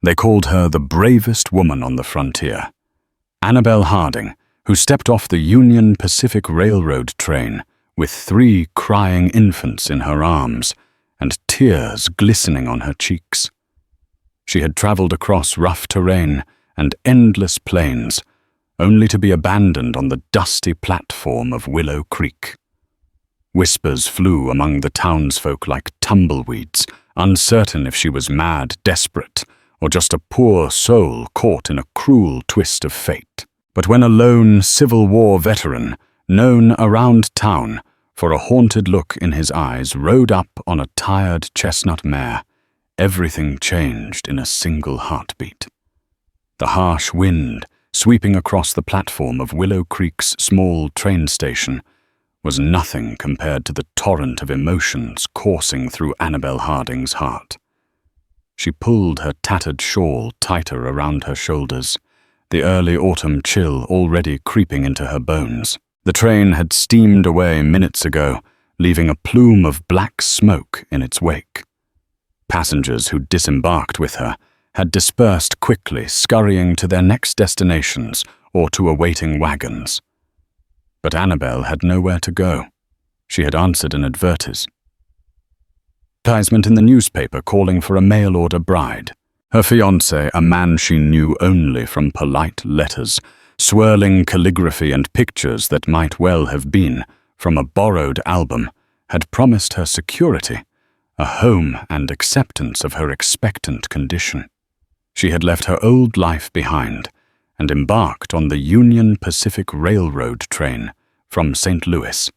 They called her the bravest woman on the frontier. Annabel Harding, who stepped off the Union Pacific Railroad train with 3 crying infants in her arms and tears glistening on her cheeks. She had traveled across rough terrain and endless plains, only to be abandoned on the dusty platform of Willow Creek. Whispers flew among the townsfolk like tumbleweeds, uncertain if she was mad, desperate, or just a poor soul caught in a cruel twist of fate. But when a lone Civil War veteran, known around town for a haunted look in his eyes, rode up on a tired chestnut mare, everything changed in a single heartbeat. The harsh wind, sweeping across the platform of Willow Creek's small train station, was nothing compared to the torrent of emotions coursing through Annabel Harding's heart. She pulled her tattered shawl tighter around her shoulders, the early autumn chill already creeping into her bones. The train had steamed away minutes ago, leaving a plume of black smoke in its wake. Passengers who disembarked with her had dispersed quickly, scurrying to their next destinations or to awaiting wagons. But Annabel had nowhere to go. She had answered an advertisement in the newspaper calling for a mail-order bride. Her fiancé, a man she knew only from polite letters, swirling calligraphy and pictures that might well have been from a borrowed album, had promised her security, a home and acceptance of her expectant condition. She had left her old life behind and embarked on the Union Pacific Railroad train from St. Louis,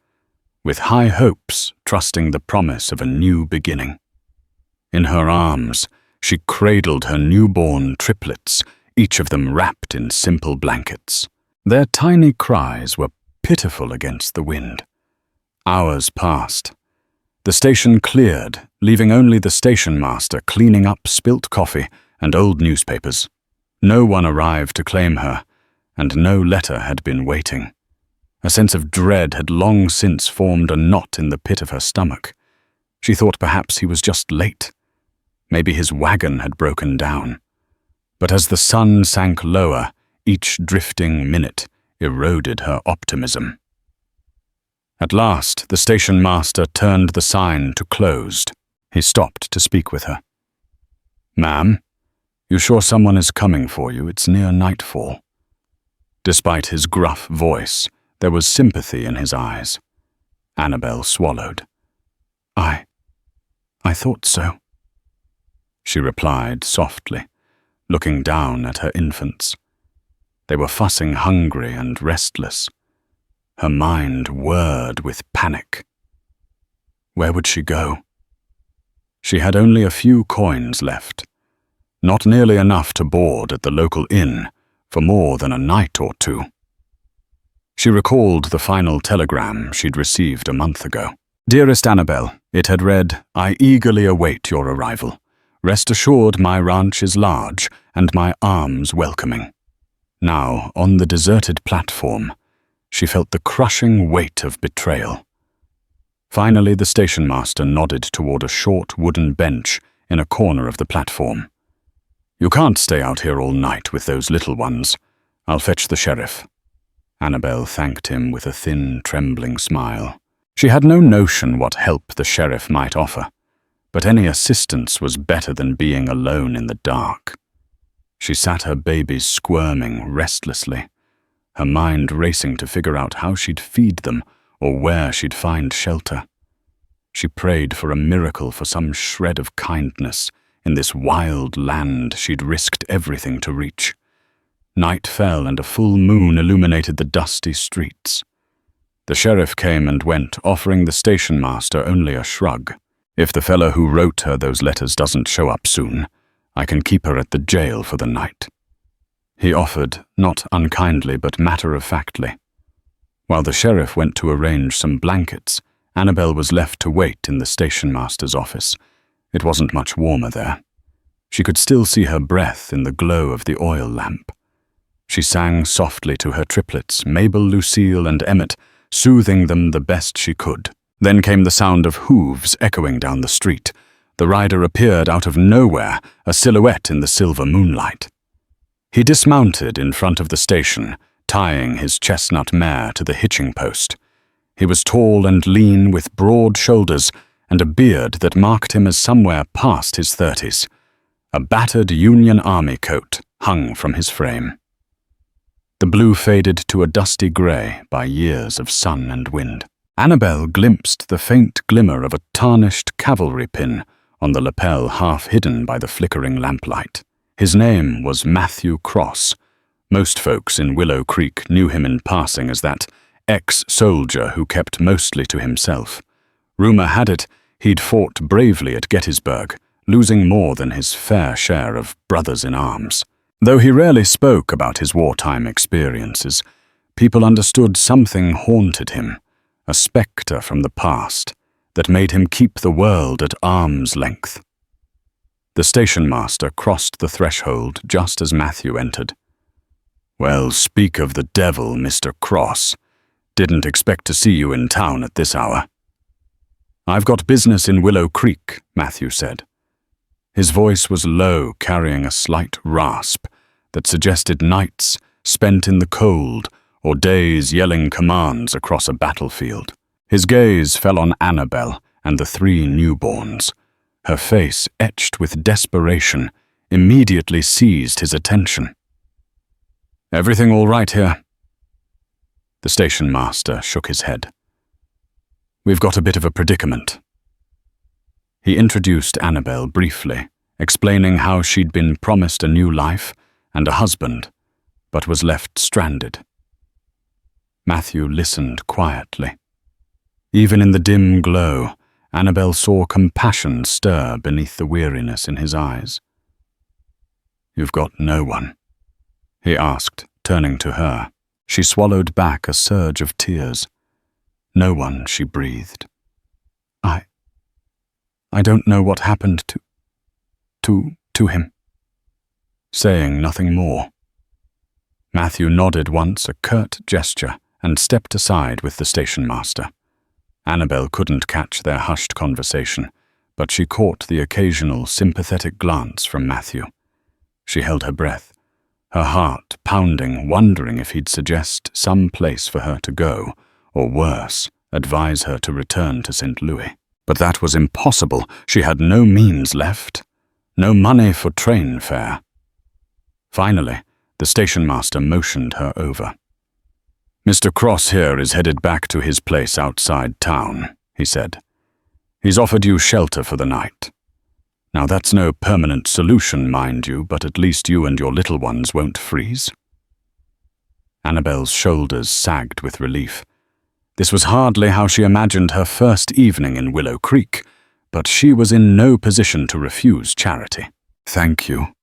with high hopes, trusting the promise of a new beginning. In her arms, she cradled her newborn triplets, each of them wrapped in simple blankets. Their tiny cries were pitiful against the wind. Hours passed. The station cleared, leaving only the station master cleaning up spilt coffee and old newspapers. No one arrived to claim her, and no letter had been waiting. A sense of dread had long since formed a knot in the pit of her stomach. She thought perhaps he was just late. Maybe his wagon had broken down. But as the sun sank lower, each drifting minute eroded her optimism. At last, the station master turned the sign to closed. He stopped to speak with her. "Ma'am, you sure someone is coming for you? It's near nightfall." Despite his gruff voice, there was sympathy in his eyes. Annabel swallowed. I thought so," she replied softly, looking down at her infants. They were fussing hungry and restless. Her mind whirred with panic. Where would she go? She had only a few coins left, not nearly enough to board at the local inn for more than a night or 2. She recalled the final telegram she'd received a month ago. "Dearest Annabel," it had read, "I eagerly await your arrival. Rest assured my ranch is large and my arms welcoming." Now, on the deserted platform, she felt the crushing weight of betrayal. Finally, the station master nodded toward a short wooden bench in a corner of the platform. "You can't stay out here all night with those little ones. I'll fetch the sheriff." Annabel thanked him with a thin, trembling smile. She had no notion what help the sheriff might offer, but any assistance was better than being alone in the dark. She sat her babies squirming restlessly, her mind racing to figure out how she'd feed them or where she'd find shelter. She prayed for a miracle, for some shred of kindness in this wild land she'd risked everything to reach. Night fell and a full moon illuminated the dusty streets. The sheriff came and went, offering the station master only a shrug. "If the fellow who wrote her those letters doesn't show up soon, I can keep her at the jail for the night," he offered, not unkindly but matter-of-factly. While the sheriff went to arrange some blankets, Annabel was left to wait in the station master's office. It wasn't much warmer there. She could still see her breath in the glow of the oil lamp. She sang softly to her triplets, Mabel, Lucille, and Emmett, soothing them the best she could. Then came the sound of hooves echoing down the street, the rider appeared out of nowhere, a silhouette in the silver moonlight. He dismounted in front of the station, tying his chestnut mare to the hitching post. He was tall and lean, with broad shoulders and a beard that marked him as somewhere past his 30s. A battered Union Army coat hung from his frame. The blue faded to a dusty grey by years of sun and wind. Annabel glimpsed the faint glimmer of a tarnished cavalry pin on the lapel half hidden by the flickering lamplight. His name was Matthew Cross. Most folks in Willow Creek knew him in passing as that ex-soldier who kept mostly to himself. Rumor had it he'd fought bravely at Gettysburg, losing more than his fair share of brothers in arms. Though he rarely spoke about his wartime experiences, people understood something haunted him, a spectre from the past that made him keep the world at arm's length. The station master crossed the threshold just as Matthew entered. "Well, speak of the devil, Mr. Cross. Didn't expect to see you in town at this hour." "I've got business in Willow Creek," Matthew said. His voice was low, carrying a slight rasp that suggested nights spent in the cold or days yelling commands across a battlefield. His gaze fell on Annabel and the 3 newborns. Her face, etched with desperation, immediately seized his attention. "Everything all right here?" The station master shook his head. "We've got a bit of a predicament." He introduced Annabel briefly, explaining how she'd been promised a new life and a husband, but was left stranded. Matthew listened quietly. Even in the dim glow, Annabel saw compassion stir beneath the weariness in his eyes. "You've got no one?" he asked, turning to her. She swallowed back a surge of tears. "No one," she breathed. I don't know what happened to him." Saying nothing more. Matthew nodded once, a curt gesture, and stepped aside with the station master. Annabel couldn't catch their hushed conversation, but she caught the occasional sympathetic glance from Matthew. She held her breath, her heart pounding, wondering if he'd suggest some place for her to go, or worse, advise her to return to St. Louis. But that was impossible. She had no means left, no money for train fare. Finally, the station master motioned her over. "Mr. Cross here is headed back to his place outside town," he said. "He's offered you shelter for the night. Now that's no permanent solution, mind you, but at least you and your little ones won't freeze." Annabel's shoulders sagged with relief. This was hardly how she imagined her first evening in Willow Creek, but she was in no position to refuse charity. "Thank you,"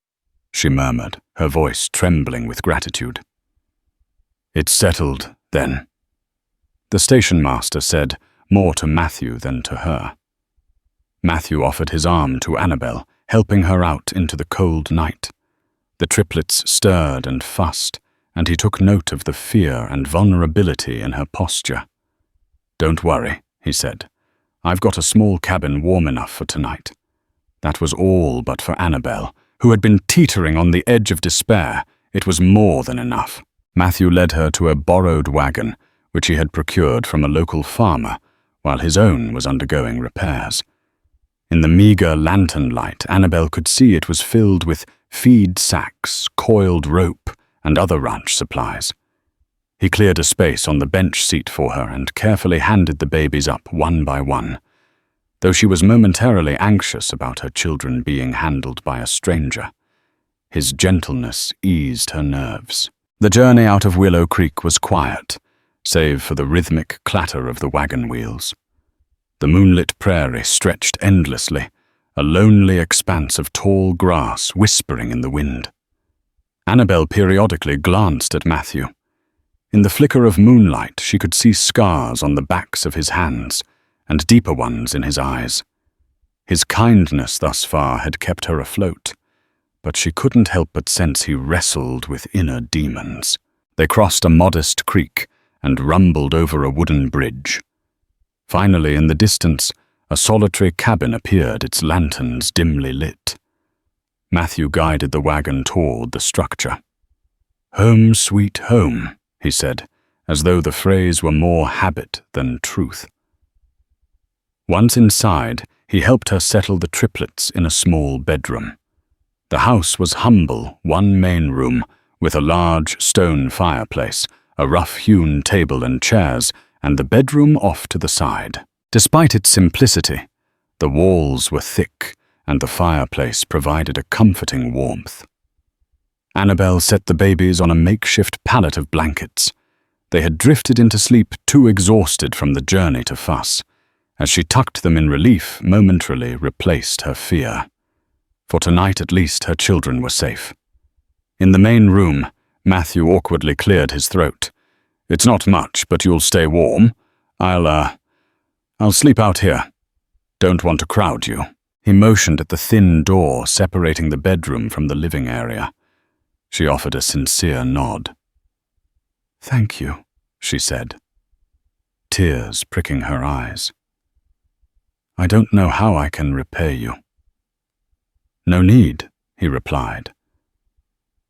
she murmured, her voice trembling with gratitude. "It's settled, then," the station master said, more to Matthew than to her. Matthew offered his arm to Annabel, helping her out into the cold night. The triplets stirred and fussed, and he took note of the fear and vulnerability in her posture. "Don't worry," he said. "I've got a small cabin warm enough for tonight." That was all but for Annabel, who had been teetering on the edge of despair. It was more than enough. Matthew led her to a borrowed wagon, which he had procured from a local farmer, while his own was undergoing repairs. In the meager lantern light, Annabel could see it was filled with feed sacks, coiled rope, and other ranch supplies. He cleared a space on the bench seat for her and carefully handed the babies up one by one, though she was momentarily anxious about her children being handled by a stranger. His gentleness eased her nerves. The journey out of Willow Creek was quiet, save for the rhythmic clatter of the wagon wheels. The moonlit prairie stretched endlessly, a lonely expanse of tall grass whispering in the wind. Annabel periodically glanced at Matthew. In the flicker of moonlight, she could see scars on the backs of his hands and deeper ones in his eyes. His kindness thus far had kept her afloat, but she couldn't help but sense he wrestled with inner demons. They crossed a modest creek and rumbled over a wooden bridge. Finally, in the distance, a solitary cabin appeared, its lanterns dimly lit. Matthew guided the wagon toward the structure. "Home sweet home," he said, as though the phrase were more habit than truth. Once inside, he helped her settle the triplets in a small bedroom. The house was humble, one main room, with a large stone fireplace, a rough-hewn table and chairs, and the bedroom off to the side. Despite its simplicity, the walls were thick, and the fireplace provided a comforting warmth. Annabelle set the babies on a makeshift pallet of blankets. They had drifted into sleep too exhausted from the journey to fuss. As she tucked them in relief, momentarily replaced her fear. For tonight at least her children were safe. In the main room, Matthew awkwardly cleared his throat. "It's not much, but you'll stay warm. I'll sleep out here. Don't want to crowd you." He motioned at the thin door separating the bedroom from the living area. She offered a sincere nod. "Thank you," she said, tears pricking her eyes. "I don't know how I can repay you." "No need," he replied.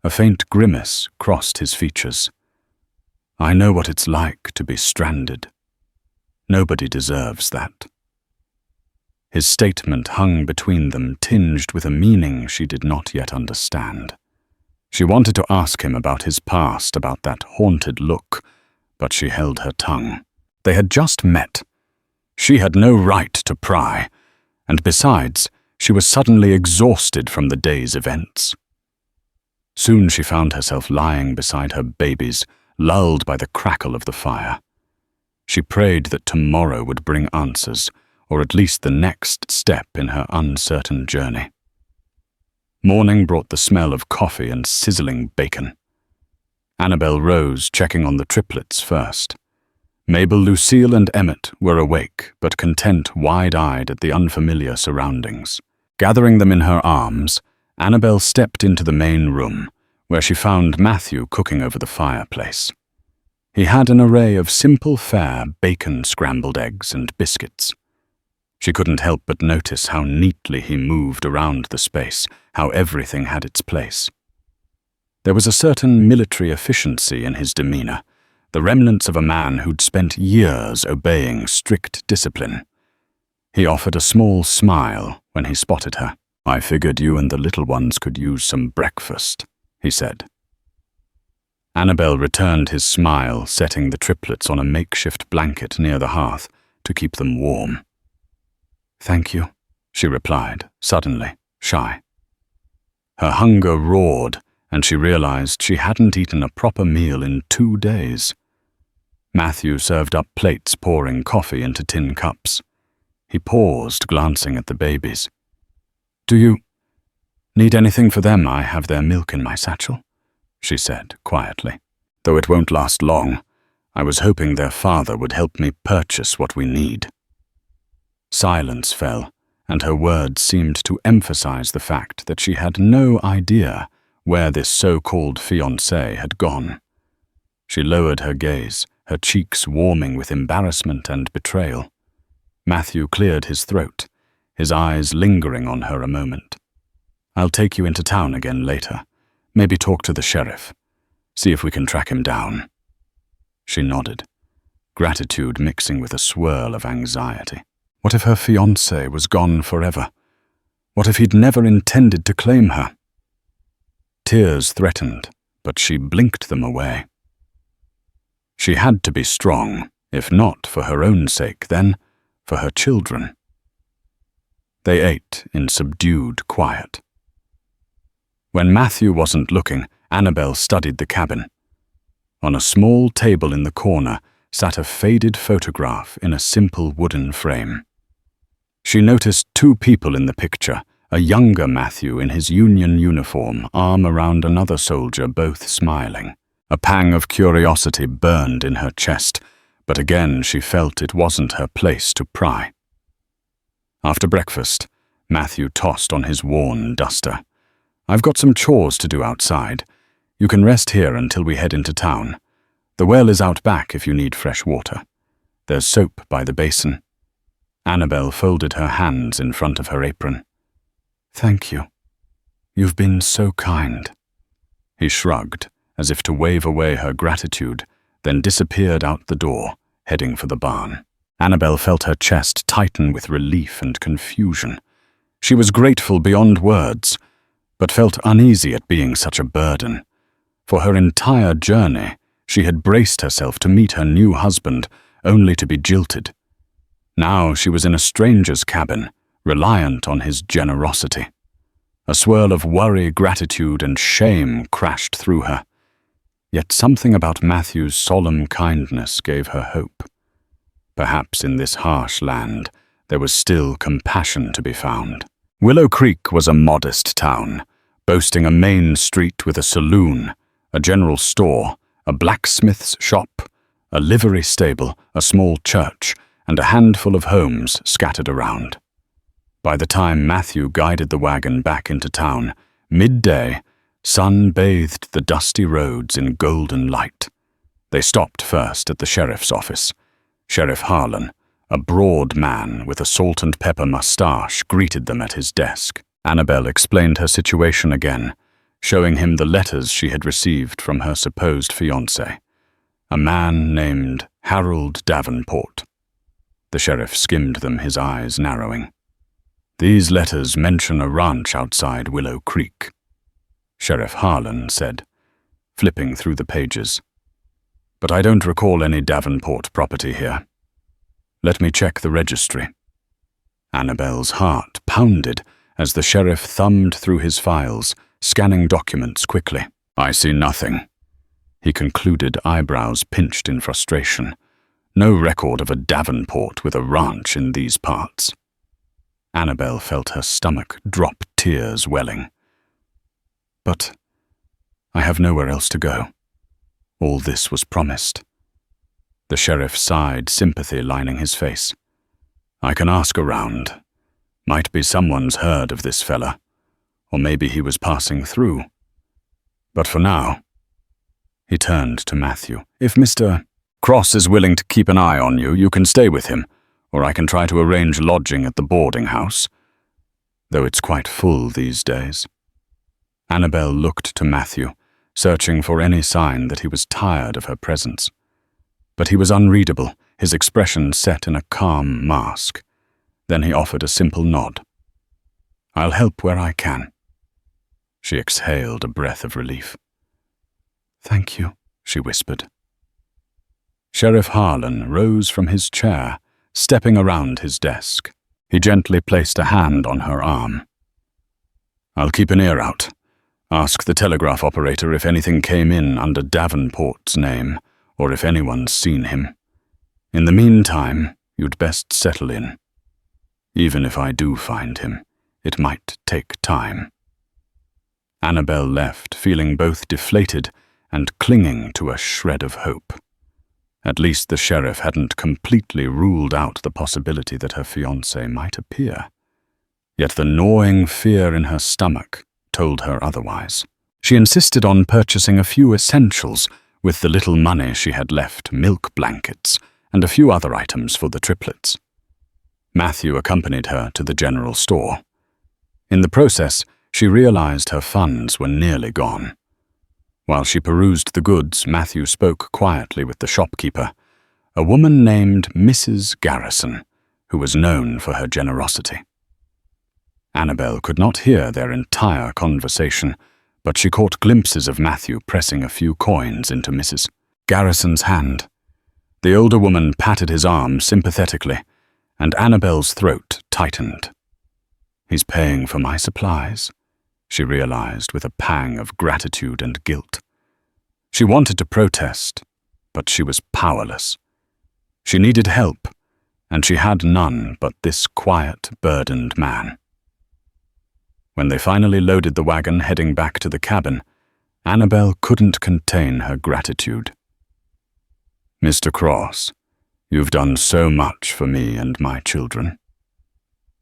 A faint grimace crossed his features. "I know what it's like to be stranded. Nobody deserves that." His statement hung between them, tinged with a meaning she did not yet understand. She wanted to ask him about his past, about that haunted look, but she held her tongue. They had just met. She had no right to pry, and besides, she was suddenly exhausted from the day's events. Soon she found herself lying beside her babies, lulled by the crackle of the fire. She prayed that tomorrow would bring answers, or at least the next step in her uncertain journey. Morning brought the smell of coffee and sizzling bacon. Annabelle rose, checking on the triplets first. Mabel, Lucille, and Emmett were awake, but content, wide-eyed at the unfamiliar surroundings. Gathering them in her arms, Annabelle stepped into the main room, where she found Matthew cooking over the fireplace. He had an array of simple fare, bacon, scrambled eggs, and biscuits. She couldn't help but notice how neatly he moved around the space, how everything had its place. There was a certain military efficiency in his demeanor, the remnants of a man who'd spent years obeying strict discipline. He offered a small smile when he spotted her. "I figured you and the little ones could use some breakfast," he said. Annabelle returned his smile, setting the triplets on a makeshift blanket near the hearth to keep them warm. "Thank you," she replied, suddenly, shy. Her hunger roared, and she realized she hadn't eaten a proper meal in 2 days. Matthew served up plates, pouring coffee into tin cups. He paused, glancing at the babies. "Do you need anything for them? I have their milk in my satchel," she said quietly. "Though it won't last long, I was hoping their father would help me purchase what we need." Silence fell, and her words seemed to emphasize the fact that she had no idea where this so-called fiancé had gone. She lowered her gaze, her cheeks warming with embarrassment and betrayal. Matthew cleared his throat, his eyes lingering on her a moment. "I'll take you into town again later. Maybe talk to the sheriff. See if we can track him down." She nodded, gratitude mixing with a swirl of anxiety. What if her fiancé was gone forever? What if he'd never intended to claim her? Tears threatened, but she blinked them away. She had to be strong, if not for her own sake, then for her children. They ate in subdued quiet. When Matthew wasn't looking, Annabelle studied the cabin. On a small table in the corner sat a faded photograph in a simple wooden frame. She noticed 2 people in the picture, a younger Matthew in his Union uniform, arm around another soldier, both smiling. A pang of curiosity burned in her chest, but again she felt it wasn't her place to pry. After breakfast, Matthew tossed on his worn duster. "I've got some chores to do outside. You can rest here until we head into town. The well is out back if you need fresh water. There's soap by the basin." Annabel folded her hands in front of her apron. "Thank you. You've been so kind." He shrugged, as if to wave away her gratitude, then disappeared out the door, heading for the barn. Annabel felt her chest tighten with relief and confusion. She was grateful beyond words, but felt uneasy at being such a burden. For her entire journey, she had braced herself to meet her new husband, only to be jilted. Now she was in a stranger's cabin, reliant on his generosity. A swirl of worry, gratitude, and shame crashed through her. Yet something about Matthew's solemn kindness gave her hope. Perhaps in this harsh land, there was still compassion to be found. Willow Creek was a modest town, boasting a main street with a saloon, a general store, a blacksmith's shop, a livery stable, a small church, and a handful of homes scattered around. By the time Matthew guided the wagon back into town, midday, sun bathed the dusty roads in golden light. They stopped first at the sheriff's office. Sheriff Harlan, a broad man with a salt and pepper mustache, greeted them at his desk. Annabel explained her situation again, showing him the letters she had received from her supposed fiancé, a man named Harold Davenport. The sheriff skimmed them, his eyes narrowing. "These letters mention a ranch outside Willow Creek," Sheriff Harlan said, flipping through the pages. "But I don't recall any Davenport property here. Let me check the registry." Annabel's heart pounded as the sheriff thumbed through his files, scanning documents quickly. "I see nothing," he concluded, eyebrows pinched in frustration. "No record of a Davenport with a ranch in these parts." Annabel felt her stomach drop, tears welling. "But I have nowhere else to go. All this was promised." The sheriff sighed, sympathy lining his face. "I can ask around. Might be someone's heard of this fella, or maybe he was passing through. But for now," he turned to Matthew, "if Mr. Cross is willing to keep an eye on you, you can stay with him, or I can try to arrange lodging at the boarding house, though it's quite full these days." Annabel looked to Matthew, searching for any sign that he was tired of her presence. But he was unreadable, his expression set in a calm mask. Then he offered a simple nod. "I'll help where I can." She exhaled a breath of relief. "Thank you," she whispered. Sheriff Harlan rose from his chair, stepping around his desk. He gently placed a hand on her arm. "I'll keep an ear out. Ask the telegraph operator if anything came in under Davenport's name, or if anyone's seen him. In the meantime, you'd best settle in. Even if I do find him, it might take time." Annabel left, feeling both deflated and clinging to a shred of hope. At least the sheriff hadn't completely ruled out the possibility that her fiancé might appear. Yet the gnawing fear in her stomach told her otherwise. She insisted on purchasing a few essentials with the little money she had left, milk blankets, and a few other items for the triplets. Matthew accompanied her to the general store. In the process, she realized her funds were nearly gone. While she perused the goods, Matthew spoke quietly with the shopkeeper, a woman named Mrs. Garrison, who was known for her generosity. Annabel could not hear their entire conversation, but she caught glimpses of Matthew pressing a few coins into Mrs. Garrison's hand. The older woman patted his arm sympathetically, and Annabel's throat tightened. "He's paying for my supplies," she realized with a pang of gratitude and guilt. She wanted to protest, but she was powerless. She needed help, and she had none but this quiet, burdened man. When they finally loaded the wagon heading back to the cabin, Annabel couldn't contain her gratitude. "Mr. Cross, you've done so much for me and my children."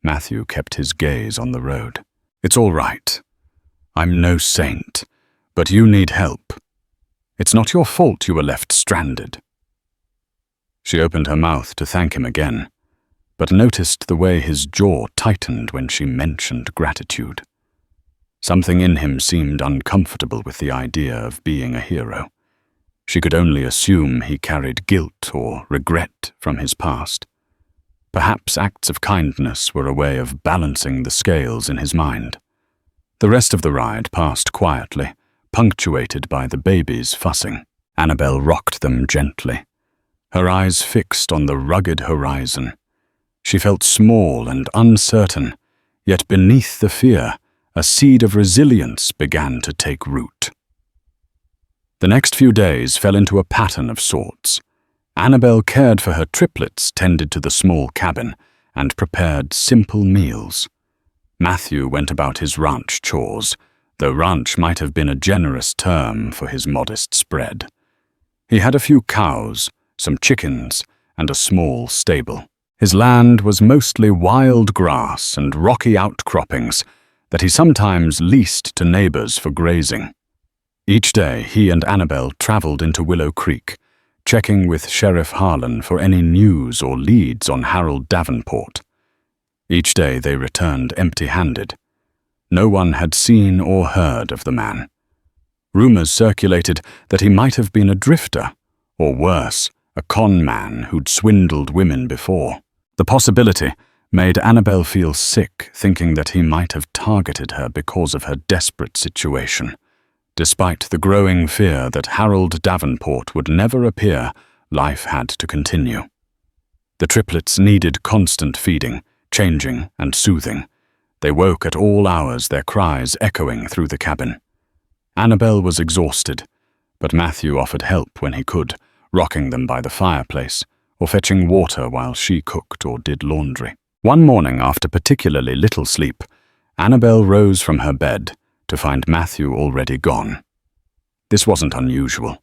Matthew kept his gaze on the road. "It's all right. I'm no saint, but you need help. It's not your fault you were left stranded." She opened her mouth to thank him again, but noticed the way his jaw tightened when she mentioned gratitude. Something in him seemed uncomfortable with the idea of being a hero. She could only assume he carried guilt or regret from his past. Perhaps acts of kindness were a way of balancing the scales in his mind. The rest of the ride passed quietly, punctuated by the babies fussing. Annabel rocked them gently, her eyes fixed on the rugged horizon. She felt small and uncertain, yet beneath the fear, a seed of resilience began to take root. The next few days fell into a pattern of sorts. Annabel cared for her triplets tended to the small cabin and prepared simple meals. Matthew went about his ranch chores, though ranch might have been a generous term for his modest spread. He had a few cows, some chickens, and a small stable. His land was mostly wild grass and rocky outcroppings that he sometimes leased to neighbors for grazing. Each day he and Annabel traveled into Willow Creek, checking with Sheriff Harlan for any news or leads on Harold Davenport. Each day they returned empty-handed. No one had seen or heard of the man. Rumors circulated that he might have been a drifter, or worse, a con man who'd swindled women before. The possibility made Annabel feel sick, thinking that he might have targeted her because of her desperate situation. Despite the growing fear that Harold Davenport would never appear, life had to continue. The triplets needed constant feeding, changing, and soothing. They woke at all hours, their cries echoing through the cabin. Annabel was exhausted, but Matthew offered help when he could, rocking them by the fireplace, or fetching water while she cooked or did laundry. One morning, after particularly little sleep, Annabel rose from her bed to find Matthew already gone. This wasn't unusual.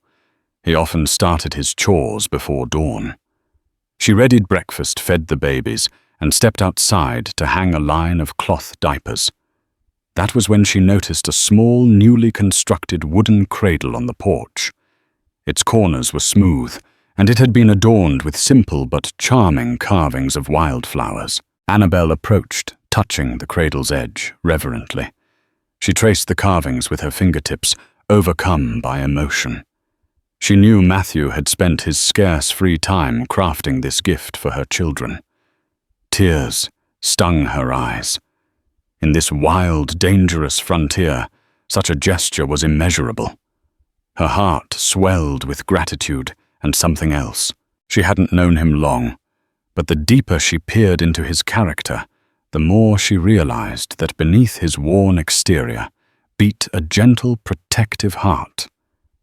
He often started his chores before dawn. She readied breakfast, fed the babies, and stepped outside to hang a line of cloth diapers. That was when she noticed a small, newly constructed wooden cradle on the porch. Its corners were smooth, and it had been adorned with simple but charming carvings of wildflowers. Annabel approached, touching the cradle's edge reverently. She traced the carvings with her fingertips, overcome by emotion. She knew Matthew had spent his scarce free time crafting this gift for her children. Tears stung her eyes. In this wild, dangerous frontier, such a gesture was immeasurable. Her heart swelled with gratitude and something else. She hadn't known him long, but the deeper she peered into his character, the more she realized that beneath his worn exterior beat a gentle, protective heart.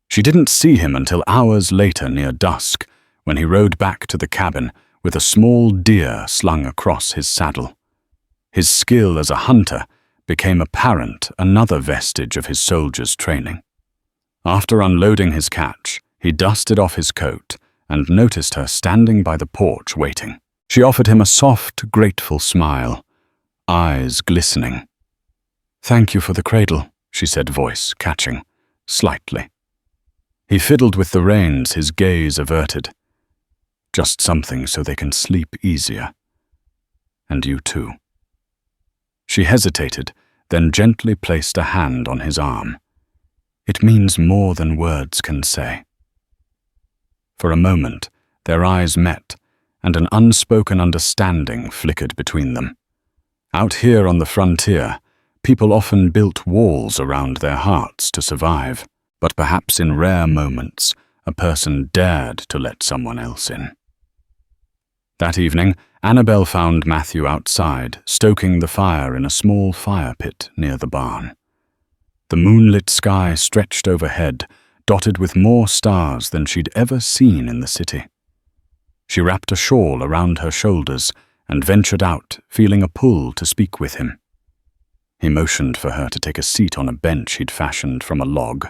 She didn't see him until hours later near dusk, when he rode back to the cabin with a small deer slung across his saddle. His skill as a hunter became apparent, another vestige of his soldier's training. After unloading his catch, he dusted off his coat and noticed her standing by the porch waiting. She offered him a soft, grateful smile, eyes glistening. "Thank you for the cradle," she said, voice catching, slightly. He fiddled with the reins, his gaze averted. "Just something so they can sleep easier. And you too." She hesitated, then gently placed a hand on his arm. "It means more than words can say." For a moment, their eyes met, and an unspoken understanding flickered between them. Out here on the frontier, people often built walls around their hearts to survive, but perhaps in rare moments, a person dared to let someone else in. That evening, Annabel found Matthew outside, stoking the fire in a small fire pit near the barn. The moonlit sky stretched overhead, dotted with more stars than she'd ever seen in the city. She wrapped a shawl around her shoulders and ventured out, feeling a pull to speak with him. He motioned for her to take a seat on a bench he'd fashioned from a log.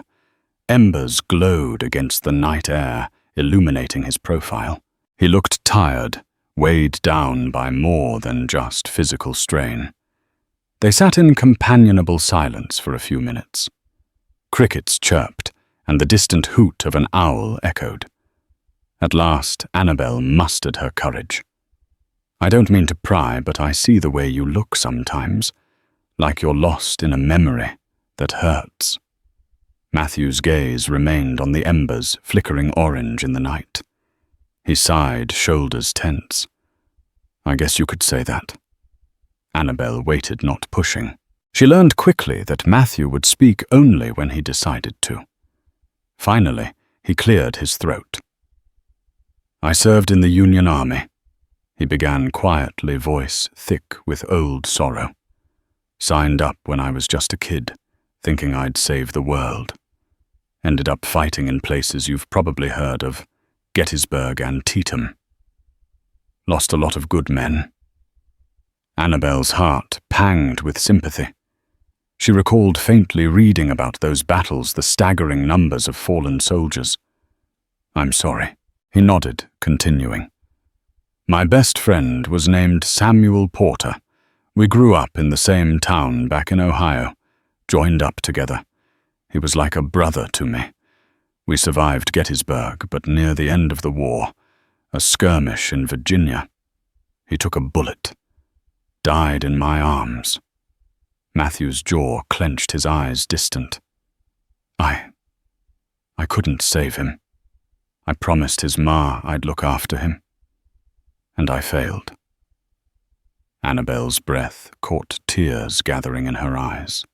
Embers glowed against the night air, illuminating his profile. He looked tired, weighed down by more than just physical strain. They sat in companionable silence for a few minutes. Crickets chirped, and the distant hoot of an owl echoed. At last, Annabel mustered her courage. I don't mean to pry, but I see the way you look sometimes, like you're lost in a memory that hurts. Matthew's gaze remained on the embers flickering orange in the night. He sighed, shoulders tense. I guess you could say that. Annabel waited, not pushing. She learned quickly that Matthew would speak only when he decided to. Finally, he cleared his throat. I served in the Union Army, he began quietly, voice thick with old sorrow. Signed up when I was just a kid, thinking I'd save the world. Ended up fighting in places you've probably heard of, Gettysburg and Antietam. Lost a lot of good men. Annabel's heart panged with sympathy. She recalled faintly reading about those battles, the staggering numbers of fallen soldiers. I'm sorry. He nodded, continuing. My best friend was named Samuel Porter. We grew up in the same town back in Ohio, joined up together. He was like a brother to me. We survived Gettysburg, but near the end of the war, a skirmish in Virginia. He took a bullet. Died in my arms. Matthew's jaw clenched, his eyes distant. I couldn't save him. I promised his ma I'd look after him. And I failed. Annabel's breath caught tears gathering in her eyes.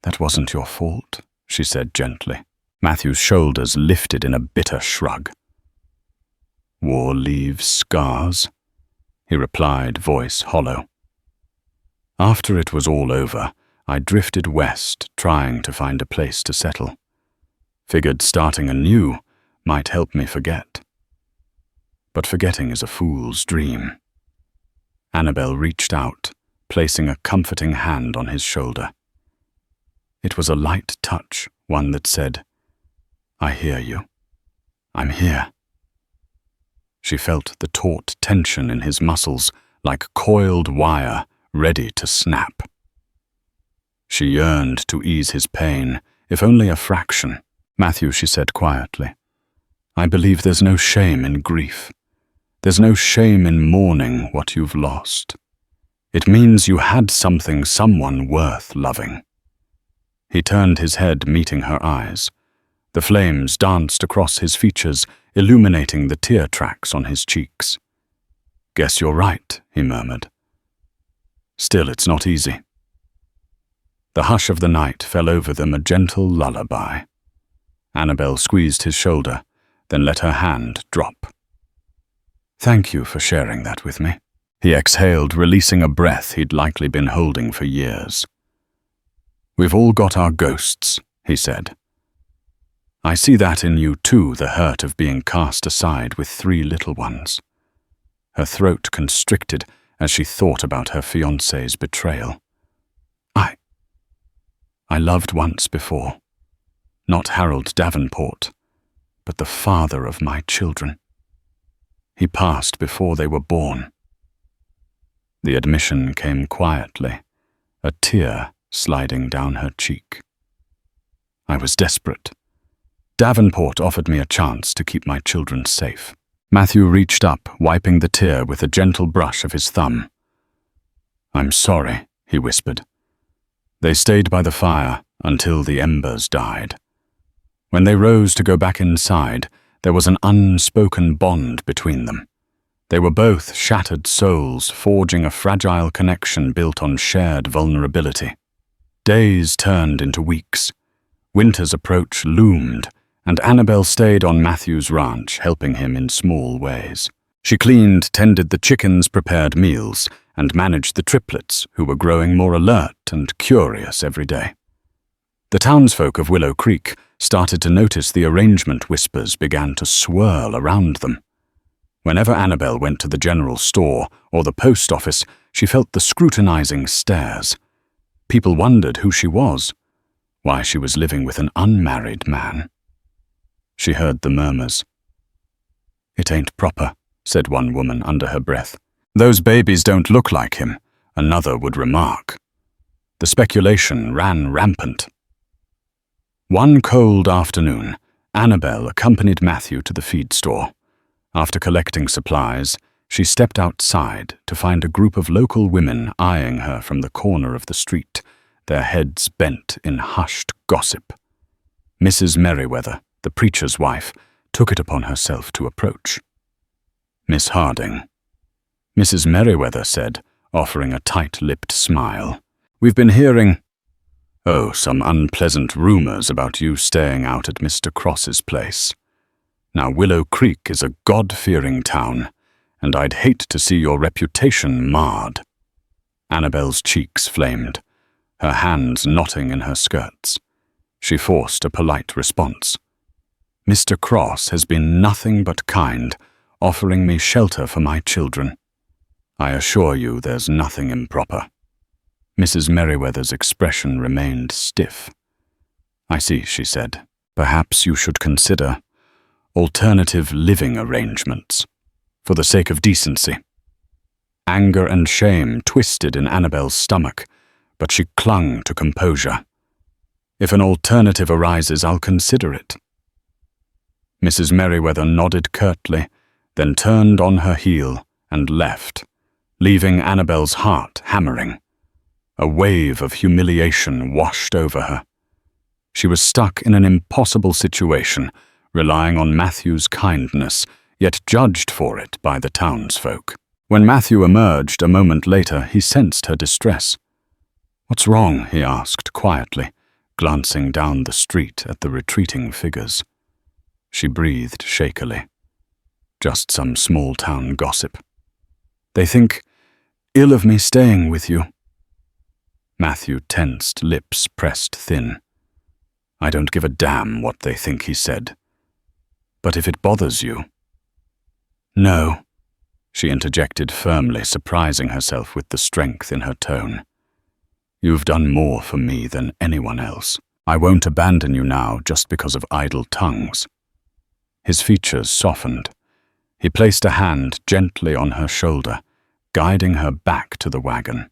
That wasn't your fault, she said gently. Matthew's shoulders lifted in a bitter shrug. War leaves scars, he replied, voice hollow. After it was all over, I drifted west, trying to find a place to settle. Figured starting anew might help me forget. But forgetting is a fool's dream. Annabel reached out, placing a comforting hand on his shoulder. It was a light touch, one that said, I hear you. I'm here. She felt the taut tension in his muscles, like coiled wire, ready to snap. She yearned to ease his pain, if only a fraction. Matthew, she said quietly, I believe there's no shame in grief. There's no shame in mourning what you've lost. It means you had something, someone worth loving. He turned his head, meeting her eyes. The flames danced across his features, illuminating the tear tracks on his cheeks. Guess you're right, he murmured. Still, it's not easy. The hush of the night fell over them, a gentle lullaby. Annabel squeezed his shoulder, then let her hand drop. Thank you for sharing that with me. He exhaled, releasing a breath he'd likely been holding for years. We've all got our ghosts, he said. I see that in you too, the hurt of being cast aside with 3 little ones. Her throat constricted as she thought about her fiancé's betrayal. I loved once before. Not Harold Davenport, but the father of my children. He passed before they were born. The admission came quietly, a tear sliding down her cheek. I was desperate. Davenport offered me a chance to keep my children safe. Matthew reached up, wiping the tear with a gentle brush of his thumb. I'm sorry, he whispered. They stayed by the fire until the embers died. When they rose to go back inside, there was an unspoken bond between them. They were both shattered souls, forging a fragile connection built on shared vulnerability. Days turned into weeks. Winter's approach loomed, and Annabel stayed on Matthew's ranch, helping him in small ways. She cleaned, tended the chickens, prepared meals, and managed the triplets, who were growing more alert and curious every day. The townsfolk of Willow Creek started to notice the arrangement whispers began to swirl around them. Whenever Annabel went to the general store or the post office, she felt the scrutinizing stares. People wondered who she was, why she was living with an unmarried man. She heard the murmurs. It ain't proper, said one woman under her breath. Those babies don't look like him, another would remark. The speculation ran rampant. One cold afternoon, Annabel accompanied Matthew to the feed store. After collecting supplies, she stepped outside to find a group of local women eyeing her from the corner of the street, their heads bent in hushed gossip. Mrs. Merriweather, the preacher's wife, took it upon herself to approach. "Miss Harding," Mrs. Merriweather said, offering a tight-lipped smile, "we've been hearing, some unpleasant rumors about you staying out at Mr. Cross's place. Now, Willow Creek is a God-fearing town, and I'd hate to see your reputation marred." Annabel's cheeks flamed, her hands knotting in her skirts. She forced a polite response. "Mr. Cross has been nothing but kind, offering me shelter for my children. I assure you there's nothing improper." Mrs. Merriweather's expression remained stiff. "I see," she said. "Perhaps you should consider alternative living arrangements, for the sake of decency." Anger and shame twisted in Annabel's stomach, but she clung to composure. "If an alternative arises, I'll consider it." Mrs. Merriweather nodded curtly, then turned on her heel and left, leaving Annabel's heart hammering. A wave of humiliation washed over her. She was stuck in an impossible situation, relying on Matthew's kindness, yet judged for it by the townsfolk. When Matthew emerged a moment later, he sensed her distress. "What's wrong?" he asked quietly, glancing down the street at the retreating figures. She breathed shakily. "Just some small-town gossip. They think ill of me staying with you." Matthew tensed, lips pressed thin. "I don't give a damn what they think," he said. "But if it bothers you—" "No," she interjected firmly, surprising herself with the strength in her tone. "You've done more for me than anyone else. I won't abandon you now just because of idle tongues." His features softened. He placed a hand gently on her shoulder, guiding her back to the wagon.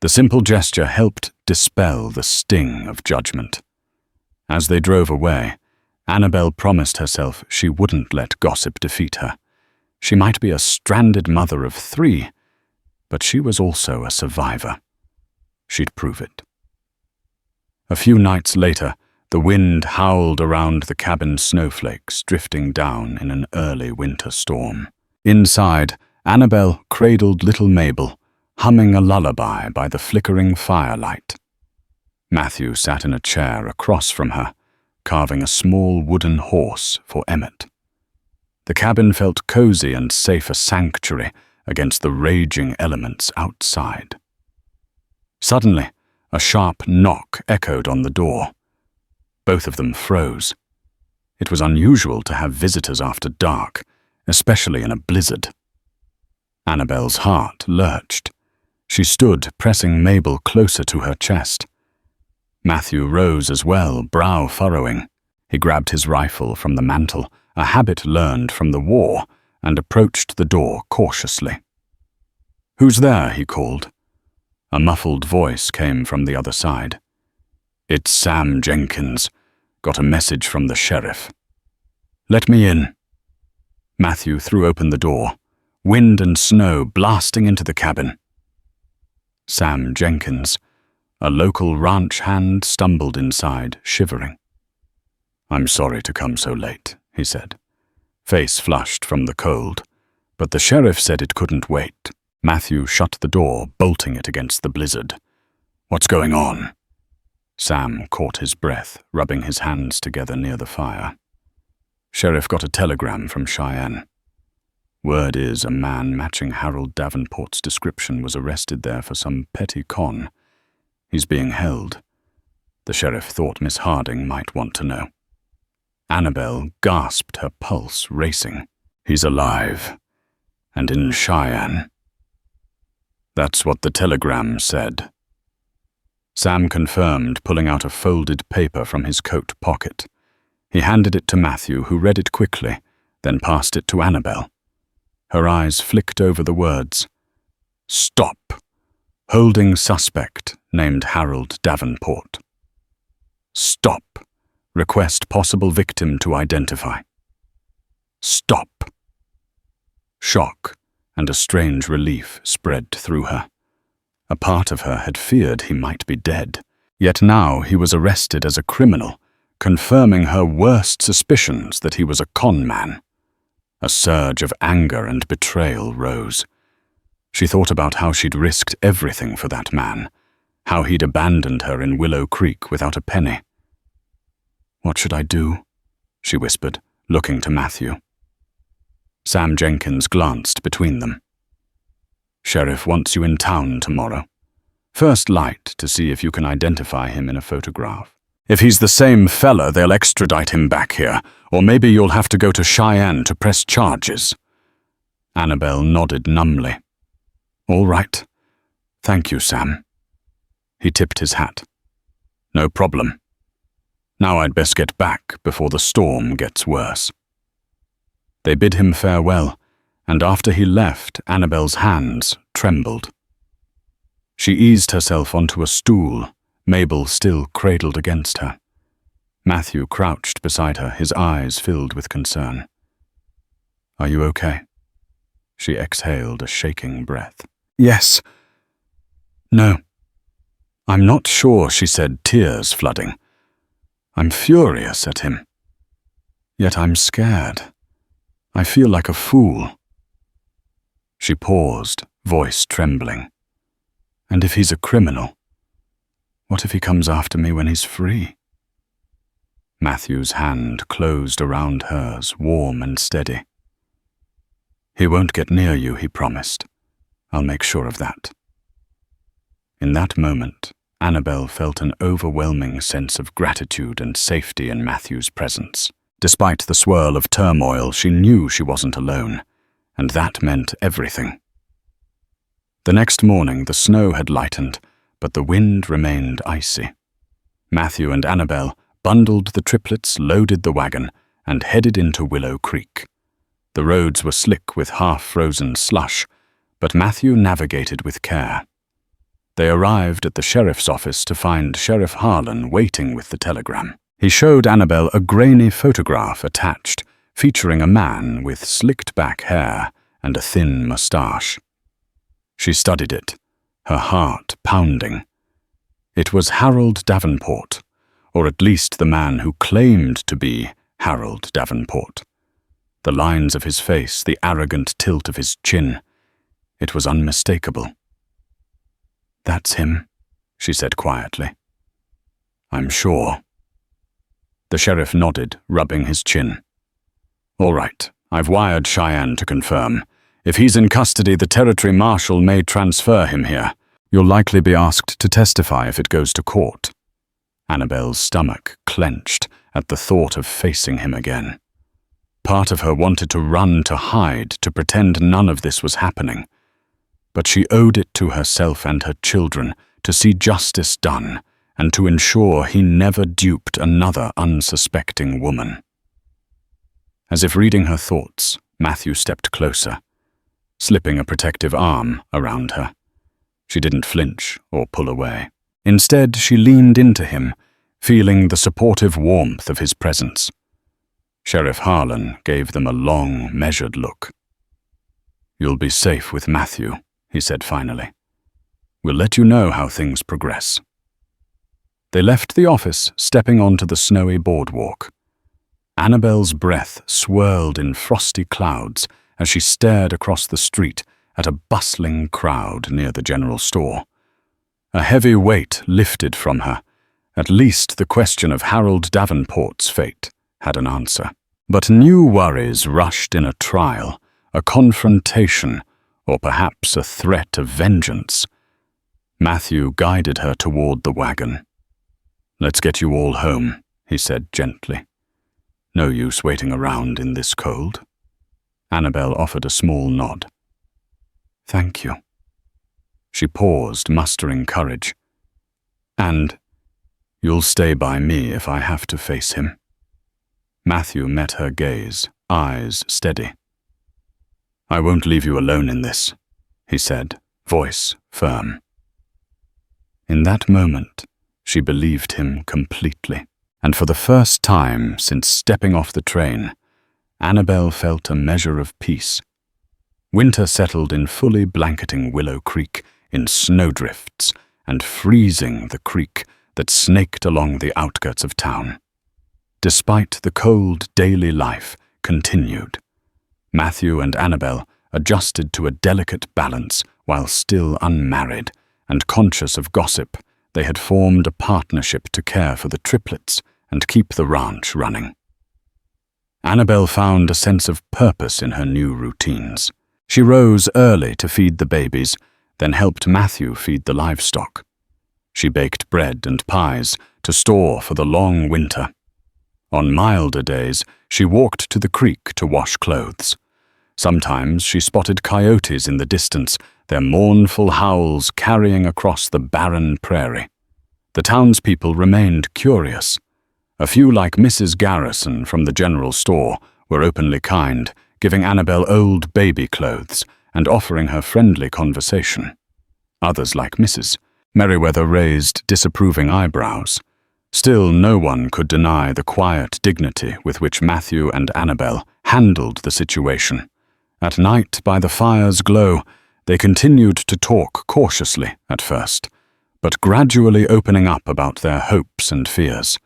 The simple gesture helped dispel the sting of judgment. As they drove away, Annabel promised herself she wouldn't let gossip defeat her. She might be a stranded mother of 3, but she was also a survivor. She'd prove it. A few nights later, the wind howled around the cabin snowflakes, drifting down in an early winter storm. Inside, Annabel cradled little Mabel, humming a lullaby by the flickering firelight. Matthew sat in a chair across from her, carving a small wooden horse for Emmett. The cabin felt cozy and safe, a sanctuary against the raging elements outside. Suddenly, a sharp knock echoed on the door. Both of them froze. It was unusual to have visitors after dark, especially in a blizzard. Annabel's heart lurched. She stood, pressing Mabel closer to her chest. Matthew rose as well, brow furrowing. He grabbed his rifle from the mantel, a habit learned from the war, and approached the door cautiously. "Who's there?" he called. A muffled voice came from the other side. "It's Sam Jenkins. Got a message from the sheriff." "Let me in." Matthew threw open the door, wind and snow blasting into the cabin. Sam Jenkins, a local ranch hand, stumbled inside, shivering. "I'm sorry to come so late," he said, face flushed from the cold, but the sheriff said it couldn't wait. Matthew shut the door, bolting it against the blizzard. "What's going on?" Sam caught his breath, rubbing his hands together near the fire. "Sheriff got a telegram from Cheyenne. Word is a man matching Harold Davenport's description was arrested there for some petty con. He's being held. The sheriff thought Miss Harding might want to know." Annabel gasped, her pulse racing. "He's alive. And in Cheyenne." "That's what the telegram said." Sam confirmed, pulling out a folded paper from his coat pocket. He handed it to Matthew, who read it quickly, then passed it to Annabel. Her eyes flicked over the words. "Stop. Holding suspect named Harold Davenport. Stop. Request possible victim to identify. Stop." Shock, and a strange relief spread through her. A part of her had feared he might be dead, yet now he was arrested as a criminal, confirming her worst suspicions that he was a con man. A surge of anger and betrayal rose. She thought about how she'd risked everything for that man, how he'd abandoned her in Willow Creek without a penny. "What should I do?" she whispered, looking to Matthew. Sam Jenkins glanced between them. "Sheriff wants you in town tomorrow. First light to see if you can identify him in a photograph. If he's the same fella, they'll extradite him back here, or maybe you'll have to go to Cheyenne to press charges." Annabelle nodded numbly. "All right. Thank you, Sam." He tipped his hat. "No problem. Now I'd best get back before the storm gets worse." They bid him farewell, and after he left, Annabelle's hands trembled. She eased herself onto a stool, Mabel still cradled against her. Matthew crouched beside her, his eyes filled with concern. "Are you okay?" She exhaled a shaking breath. "Yes. No. I'm not sure," she said, tears flooding. "I'm furious at him. Yet I'm scared. I feel like a fool." She paused, voice trembling. "And if he's a criminal? What if he comes after me when he's free?" Matthew's hand closed around hers, warm and steady. "He won't get near you," he promised. "I'll make sure of that." In that moment, Annabelle felt an overwhelming sense of gratitude and safety in Matthew's presence. Despite the swirl of turmoil, she knew she wasn't alone, and that meant everything. The next morning, the snow had lightened, but the wind remained icy. Matthew and Annabelle bundled the triplets, loaded the wagon, and headed into Willow Creek. The roads were slick with half-frozen slush, but Matthew navigated with care. They arrived at the sheriff's office to find Sheriff Harlan waiting with the telegram. He showed Annabelle a grainy photograph attached, featuring a man with slicked-back hair and a thin mustache. She studied it, her heart pounding. It was Harold Davenport, or at least the man who claimed to be Harold Davenport. The lines of his face, the arrogant tilt of his chin. It was unmistakable. "That's him," she said quietly. "I'm sure." The sheriff nodded, rubbing his chin. "All right, I've wired Cheyenne to confirm. If he's in custody, the territory marshal may transfer him here. You'll likely be asked to testify if it goes to court." Annabelle's stomach clenched at the thought of facing him again. Part of her wanted to run, to hide, to pretend none of this was happening. But she owed it to herself and her children to see justice done and to ensure he never duped another unsuspecting woman. As if reading her thoughts, Matthew stepped closer, slipping a protective arm around her. She didn't flinch or pull away. Instead, she leaned into him, feeling the supportive warmth of his presence. Sheriff Harlan gave them a long, measured look. "You'll be safe with Matthew," he said finally. "We'll let you know how things progress." They left the office, stepping onto the snowy boardwalk. Annabelle's breath swirled in frosty clouds as she stared across the street at a bustling crowd near the general store. A heavy weight lifted from her. At least the question of Harold Davenport's fate had an answer. But new worries rushed in: a trial, a confrontation, or perhaps a threat of vengeance. Matthew guided her toward the wagon. "Let's get you all home," he said gently. "No use waiting around in this cold." Annabelle offered a small nod. "Thank you." She paused, mustering courage. "And you'll stay by me if I have to face him." Matthew met her gaze, eyes steady. "I won't leave you alone in this," he said, voice firm. In that moment, she believed him completely, and for the first time since stepping off the train, Annabelle felt a measure of peace. Winter settled in, fully blanketing Willow Creek in snowdrifts and freezing the creek that snaked along the outskirts of town. Despite the cold, daily life continued. Matthew and Annabel adjusted to a delicate balance while still unmarried and conscious of gossip. They had formed a partnership to care for the triplets and keep the ranch running. Annabel found a sense of purpose in her new routines. She rose early to feed the babies, then helped Matthew feed the livestock. She baked bread and pies to store for the long winter. On milder days, she walked to the creek to wash clothes. Sometimes she spotted coyotes in the distance, their mournful howls carrying across the barren prairie. The townspeople remained curious. A few, like Mrs. Garrison from the general store, were openly kind, giving Annabel old baby clothes and offering her friendly conversation. Others, like Mrs. Merriweather, raised disapproving eyebrows. Still, no one could deny the quiet dignity with which Matthew and Annabel handled the situation. At night, by the fire's glow, they continued to talk cautiously at first, but gradually opening up about their hopes and fears.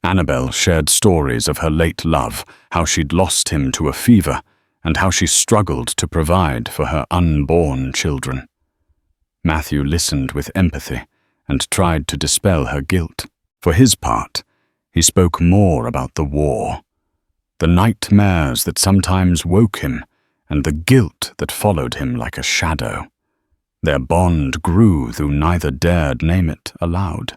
Annabel shared stories of her late love, how she'd lost him to a fever, and how she struggled to provide for her unborn children. Matthew listened with empathy and tried to dispel her guilt. For his part, he spoke more about the war, the nightmares that sometimes woke him, and the guilt that followed him like a shadow. Their bond grew, though neither dared name it aloud.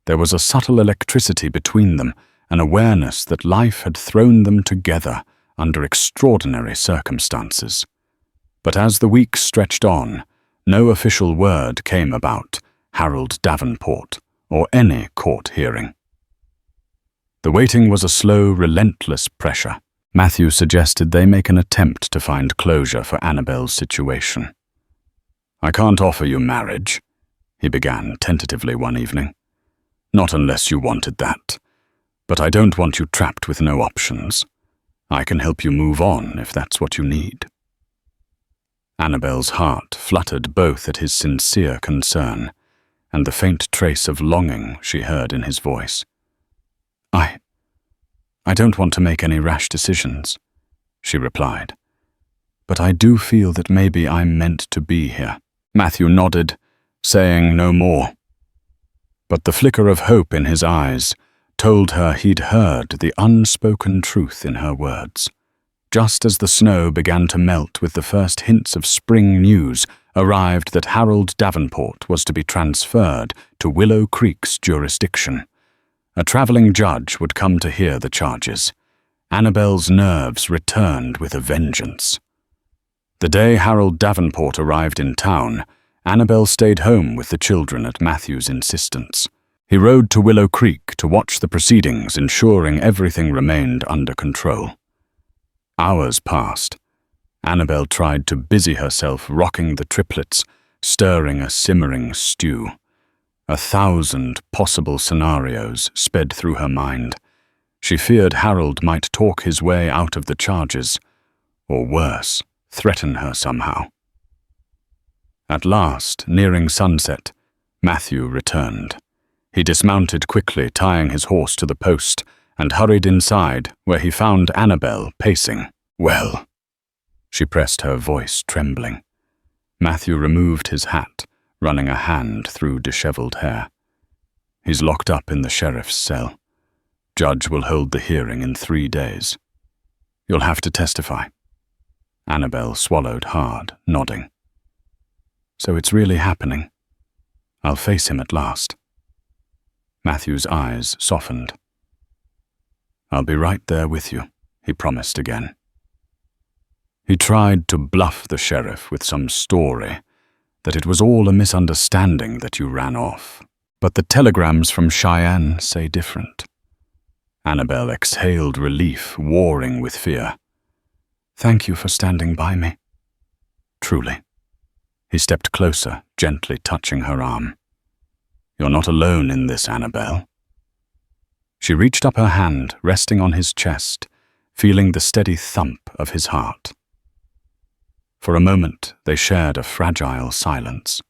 There was a subtle electricity between them, an awareness that life had thrown them together under extraordinary circumstances. But as the weeks stretched on, no official word came about Harold Davenport or any court hearing. The waiting was a slow, relentless pressure. Matthew suggested they make an attempt to find closure for Annabel's situation. "I can't offer you marriage," he began tentatively one evening. "Not unless you wanted that. But I don't want you trapped with no options. I can help you move on if that's what you need." Annabel's heart fluttered both at his sincere concern and the faint trace of longing she heard in his voice. I don't want to make any rash decisions," she replied. "But I do feel that maybe I'm meant to be here." Matthew nodded, saying no more. But the flicker of hope in his eyes told her he'd heard the unspoken truth in her words. Just as the snow began to melt with the first hints of spring news arrived that Harold Davenport was to be transferred to Willow Creek's jurisdiction. A traveling judge would come to hear the charges. Annabel's nerves returned with a vengeance. The day Harold Davenport arrived in town, Annabel stayed home with the children at Matthew's insistence. He rode to Willow Creek to watch the proceedings, ensuring everything remained under control. Hours passed. Annabel tried to busy herself rocking the triplets, stirring a simmering stew. 1,000 possible scenarios sped through her mind. She feared Harold might talk his way out of the charges, or worse, threaten her somehow. At last, nearing sunset, Matthew returned. He dismounted quickly, tying his horse to the post, and hurried inside, where he found Annabel pacing. "Well?" She pressed, her voice trembling. Matthew removed his hat, running a hand through disheveled hair. "He's locked up in the sheriff's cell. Judge will hold the hearing in 3 days. You'll have to testify." Annabel swallowed hard, nodding. "So it's really happening. I'll face him at last." Matthew's eyes softened. "I'll be right there with you," he promised again. He tried to bluff the sheriff with some story, that it was all a misunderstanding that you ran off. But the telegrams from Cheyenne say different. Annabel exhaled relief, warring with fear. "Thank you for standing by me." "Truly." He stepped closer, gently touching her arm. "You're not alone in this, Annabel." She reached up her hand, resting on his chest, feeling the steady thump of his heart. For a moment, they shared a fragile silence.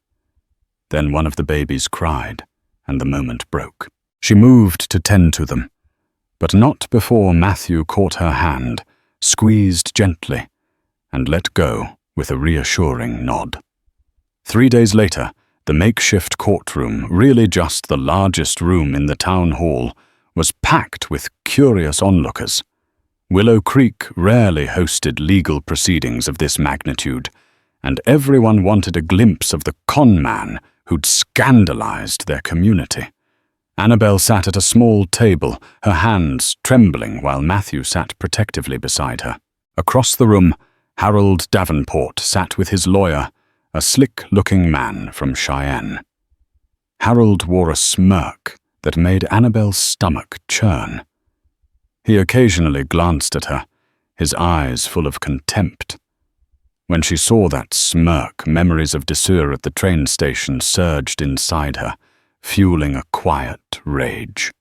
Then one of the babies cried, and the moment broke. She moved to tend to them, but not before Matthew caught her hand, squeezed gently, and let go with a reassuring nod. 3 days later, the makeshift courtroom, really just the largest room in the town hall, was packed with curious onlookers. Willow Creek rarely hosted legal proceedings of this magnitude, and everyone wanted a glimpse of the con man who'd scandalized their community. Annabel sat at a small table, her hands trembling while Matthew sat protectively beside her. Across the room, Harold Davenport sat with his lawyer, a slick-looking man from Cheyenne. Harold wore a smirk that made Annabel's stomach churn. He occasionally glanced at her, his eyes full of contempt. When she saw that smirk, memories of Dessert at the train station surged inside her, fueling a quiet rage.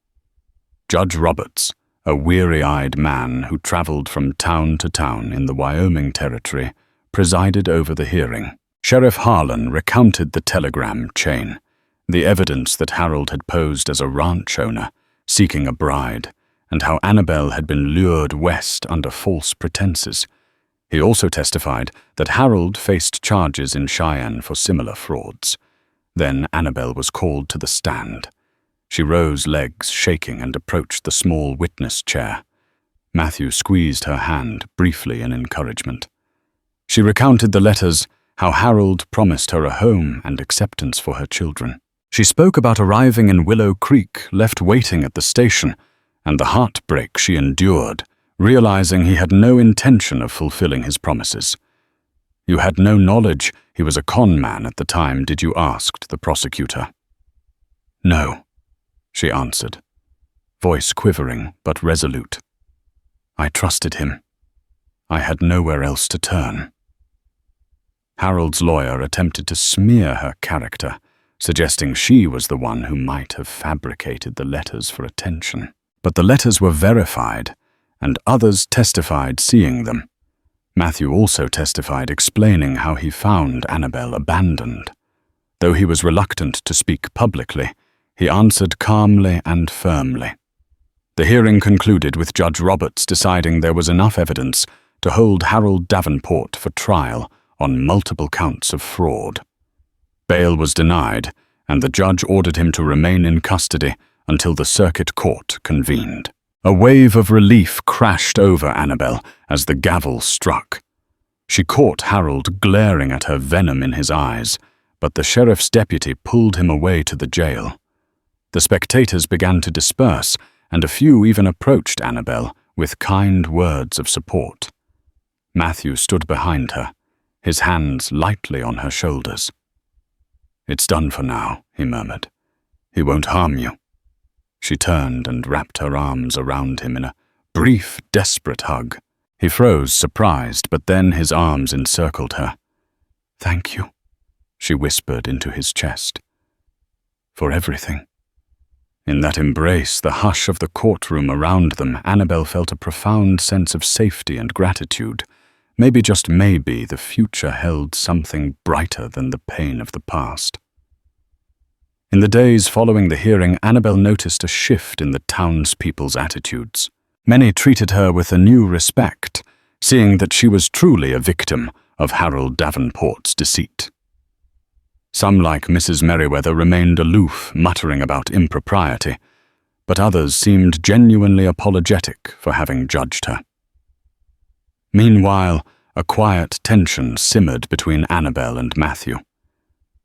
Judge Roberts, a weary-eyed man who traveled from town to town in the Wyoming Territory, presided over the hearing. Sheriff Harlan recounted the telegram chain, the evidence that Harold had posed as a ranch owner, seeking a bride, and how Annabel had been lured west under false pretenses. He also testified that Harold faced charges in Cheyenne for similar frauds. Then Annabel was called to the stand. She rose, legs shaking, and approached the small witness chair. Matthew squeezed her hand briefly in encouragement. She recounted the letters, how Harold promised her a home and acceptance for her children. She spoke about arriving in Willow Creek, left waiting at the station, and the heartbreak she endured, realizing he had no intention of fulfilling his promises. "You had no knowledge he was a con man at the time, did you?" asked the prosecutor. "No," she answered, voice quivering but resolute. "I trusted him. I had nowhere else to turn." Harold's lawyer attempted to smear her character, suggesting she was the one who might have fabricated the letters for attention. But the letters were verified, and others testified seeing them. Matthew also testified explaining how he found Annabel abandoned. Though he was reluctant to speak publicly, he answered calmly and firmly. The hearing concluded with Judge Roberts deciding there was enough evidence to hold Harold Davenport for trial on multiple counts of fraud. Bail was denied, and the judge ordered him to remain in custody until the circuit court convened. A wave of relief crashed over Annabel as the gavel struck. She caught Harold glaring at her, venom in his eyes, but the sheriff's deputy pulled him away to the jail. The spectators began to disperse, and a few even approached Annabel with kind words of support. Matthew stood behind her, his hands lightly on her shoulders. "It's done for now," he murmured. "He won't harm you." She turned and wrapped her arms around him in a brief, desperate hug. He froze, surprised, but then his arms encircled her. "Thank you," she whispered into his chest. "For everything." In that embrace, the hush of the courtroom around them, Annabel felt a profound sense of safety and gratitude. Maybe, just maybe, the future held something brighter than the pain of the past. In the days following the hearing, Annabel noticed a shift in the townspeople's attitudes. Many treated her with a new respect, seeing that she was truly a victim of Harold Davenport's deceit. Some, like Mrs. Merriweather, remained aloof, muttering about impropriety, but others seemed genuinely apologetic for having judged her. Meanwhile, a quiet tension simmered between Annabel and Matthew.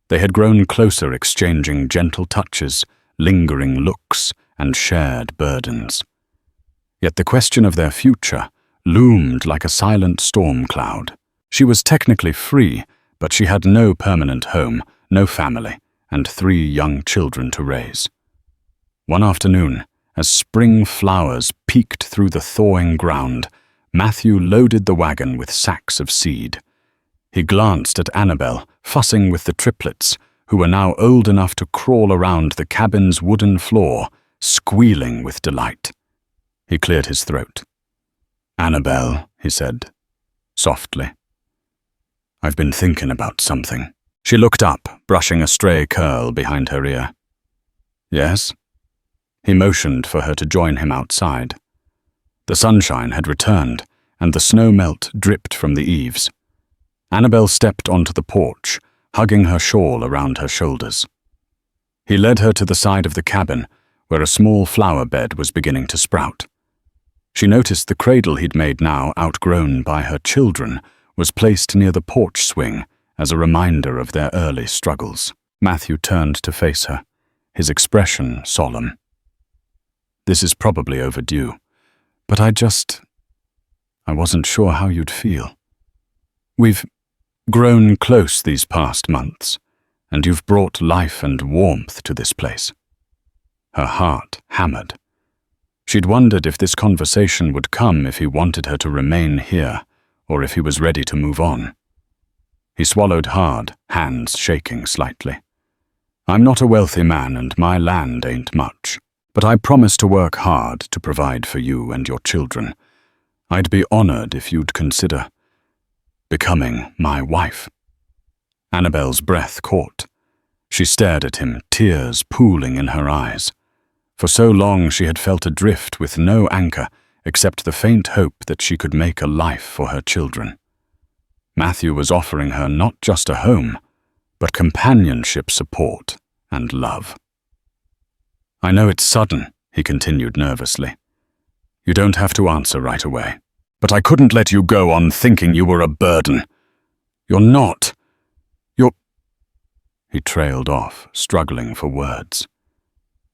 They had grown closer, exchanging gentle touches, lingering looks, and shared burdens. Yet the question of their future loomed like a silent storm cloud. She was technically free, but she had no permanent home, no family, and 3 young children to raise. One afternoon, as spring flowers peeked through the thawing ground, Matthew loaded the wagon with sacks of seed. He glanced at Annabel, fussing with the triplets, who were now old enough to crawl around the cabin's wooden floor, squealing with delight. He cleared his throat. "Annabel," he said, softly. I've been thinking about something. She looked up, brushing a stray curl behind her ear. Yes? He motioned for her to join him outside. The sunshine had returned, and the snow melt dripped from the eaves. Annabel stepped onto the porch, hugging her shawl around her shoulders. He led her to the side of the cabin, where a small flower bed was beginning to sprout. She noticed the cradle he'd made, now outgrown by her children, was placed near the porch swing as a reminder of their early struggles. Matthew turned to face her, his expression solemn. This is probably overdue, but I wasn't sure how you'd feel. We've grown close these past months, and you've brought life and warmth to this place. Her heart hammered. She'd wondered if this conversation would come, if he wanted her to remain here, or if he was ready to move on. He swallowed hard, hands shaking slightly. I'm not a wealthy man, and my land ain't much, but I promise to work hard to provide for you and your children. I'd be honored if you'd consider becoming my wife. Annabel's breath caught. She stared at him, tears pooling in her eyes. For so long she had felt adrift with no anchor except the faint hope that she could make a life for her children. Matthew was offering her not just a home, but companionship, support, and love. I know it's sudden, he continued nervously. You don't have to answer right away, but I couldn't let you go on thinking you were a burden. You're not. He trailed off, struggling for words.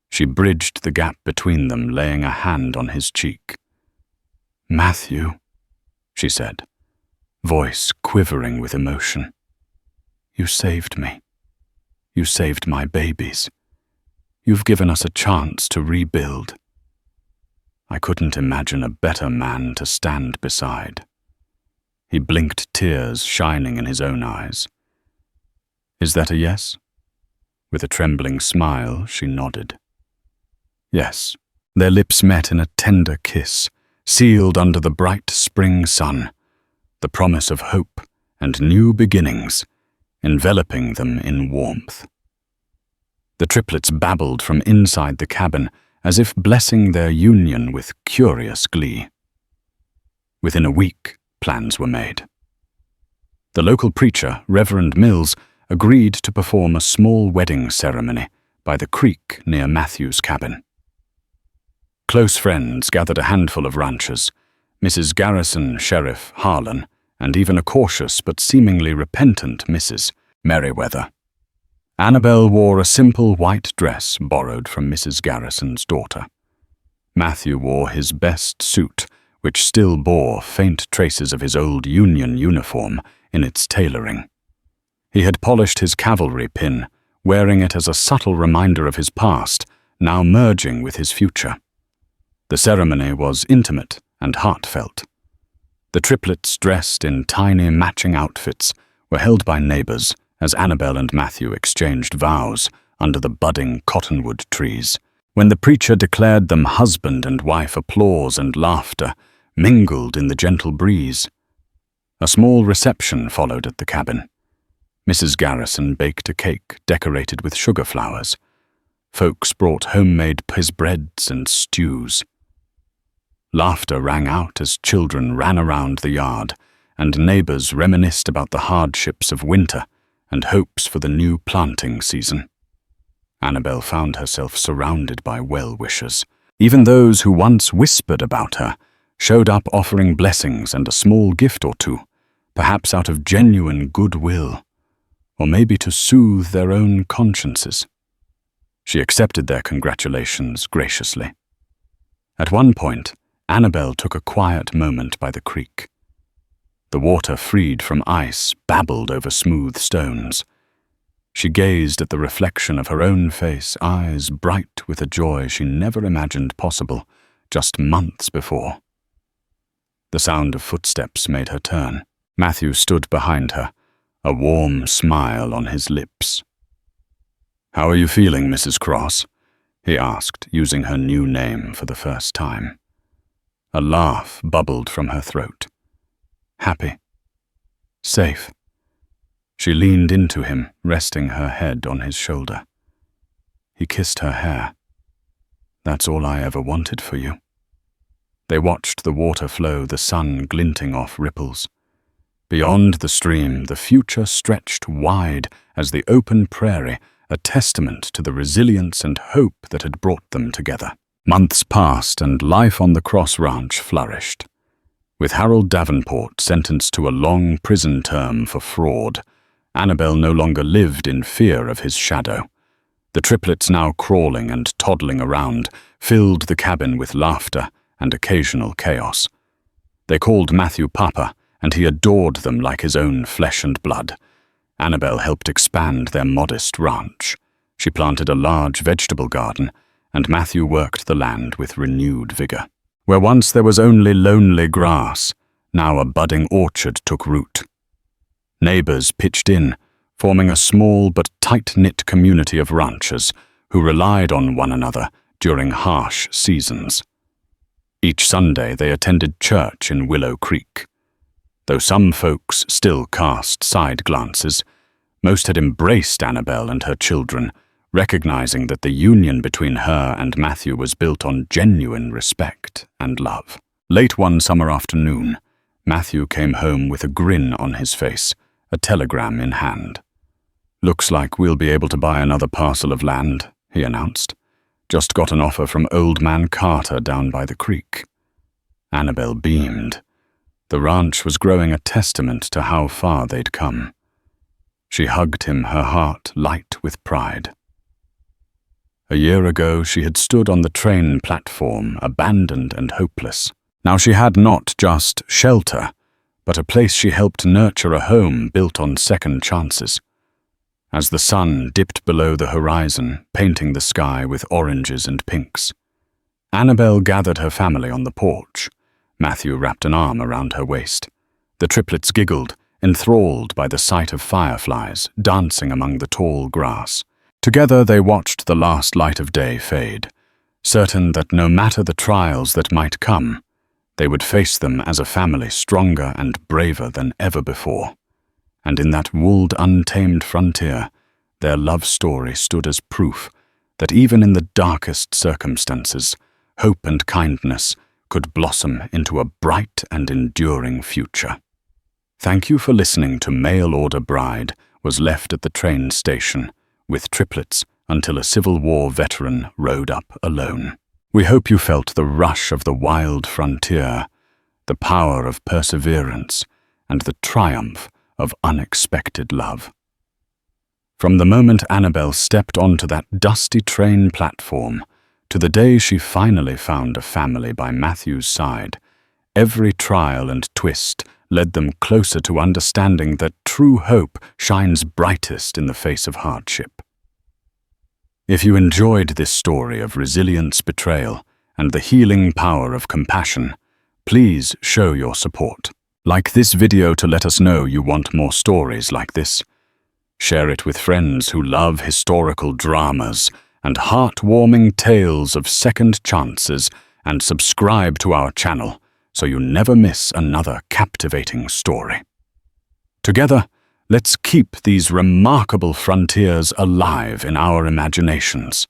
She bridged the gap between them, laying a hand on his cheek. Matthew, she said, voice quivering with emotion. You saved me. You saved my babies. You've given us a chance to rebuild. I couldn't imagine a better man to stand beside. He blinked, tears shining in his own eyes. Is that a yes? With a trembling smile, she nodded. Yes. Their lips met in a tender kiss, sealed under the bright spring sun, the promise of hope and new beginnings, enveloping them in warmth. The triplets babbled from inside the cabin, as if blessing their union with curious glee. Within a week, plans were made. The local preacher, Reverend Mills, agreed to perform a small wedding ceremony by the creek near Matthew's cabin. Close friends gathered, a handful of ranchers, Mrs. Garrison, Sheriff Harlan, and even a cautious but seemingly repentant Mrs. Merriweather. Annabel wore a simple white dress borrowed from Mrs. Garrison's daughter. Matthew wore his best suit, which still bore faint traces of his old Union uniform in its tailoring. He had polished his cavalry pin, wearing it as a subtle reminder of his past, now merging with his future. The ceremony was intimate and heartfelt. The triplets, dressed in tiny matching outfits, were held by neighbors as Annabel and Matthew exchanged vows under the budding cottonwood trees. When the preacher declared them husband and wife, applause and laughter mingled in the gentle breeze. A small reception followed at the cabin. Mrs. Garrison baked a cake decorated with sugar flowers. Folks brought homemade breads and stews. Laughter rang out as children ran around the yard, and neighbors reminisced about the hardships of winter and hopes for the new planting season. Annabel found herself surrounded by well-wishers. Even those who once whispered about her showed up, offering blessings and a small gift or two, perhaps out of genuine goodwill, or maybe to soothe their own consciences. She accepted their congratulations graciously. At one point, Annabel took a quiet moment by the creek. The water, freed from ice, babbled over smooth stones. She gazed at the reflection of her own face, eyes bright with a joy she never imagined possible just months before. The sound of footsteps made her turn. Matthew stood behind her, a warm smile on his lips. "How are you feeling, Mrs. Cross?" he asked, using her new name for the first time. A laugh bubbled from her throat. "Happy. Safe. She leaned into him, resting her head on his shoulder. He kissed her hair. "That's all I ever wanted for you." They watched the water flow, the sun glinting off ripples. Beyond the stream, the future stretched wide as the open prairie, a testament to the resilience and hope that had brought them together. Months passed and life on the Cross Ranch flourished. With Harold Davenport sentenced to a long prison term for fraud, Annabel no longer lived in fear of his shadow. The triplets, now crawling and toddling around, filled the cabin with laughter and occasional chaos. They called Matthew Papa, and he adored them like his own flesh and blood. Annabel helped expand their modest ranch. She planted a large vegetable garden, and Matthew worked the land with renewed vigor. Where once there was only lonely grass, now a budding orchard took root. Neighbors pitched in, forming a small but tight-knit community of ranchers who relied on one another during harsh seasons. Each Sunday they attended church in Willow Creek. Though some folks still cast side glances, most had embraced Annabel and her children, recognizing that the union between her and Matthew was built on genuine respect and love. Late one summer afternoon, Matthew came home with a grin on his face, a telegram in hand. "Looks like we'll be able to buy another parcel of land," he announced. "Just got an offer from Old Man Carter down by the creek." Annabel beamed. The ranch was growing a testament to how far they'd come. She hugged him, her heart light with pride. A year ago, she had stood on the train platform, abandoned and hopeless. Now she had not just shelter, but a place she helped nurture, a home built on second chances. As the sun dipped below the horizon, painting the sky with oranges and pinks, Annabel gathered her family on the porch. Matthew wrapped an arm around her waist. The triplets giggled, enthralled by the sight of fireflies dancing among the tall grass. Together they watched the last light of day fade, certain that no matter the trials that might come, they would face them as a family stronger and braver than ever before. And in that walled, untamed frontier, their love story stood as proof that even in the darkest circumstances, hope and kindness could blossom into a bright and enduring future. Thank you for listening to Mail Order Bride was left at the train station with triplets until a Civil War veteran rode up alone. We hope you felt the rush of the wild frontier, the power of perseverance, and the triumph of unexpected love. From the moment Annabel stepped onto that dusty train platform to the day she finally found a family by Matthew's side, every trial and twist led them closer to understanding that true hope shines brightest in the face of hardship. If you enjoyed this story of resilience, betrayal, and the healing power of compassion, please show your support. Like this video to let us know you want more stories like this. Share it with friends who love historical dramas and heartwarming tales of second chances, and subscribe to our channel so you never miss another captivating story. Together, let's keep these remarkable frontiers alive in our imaginations.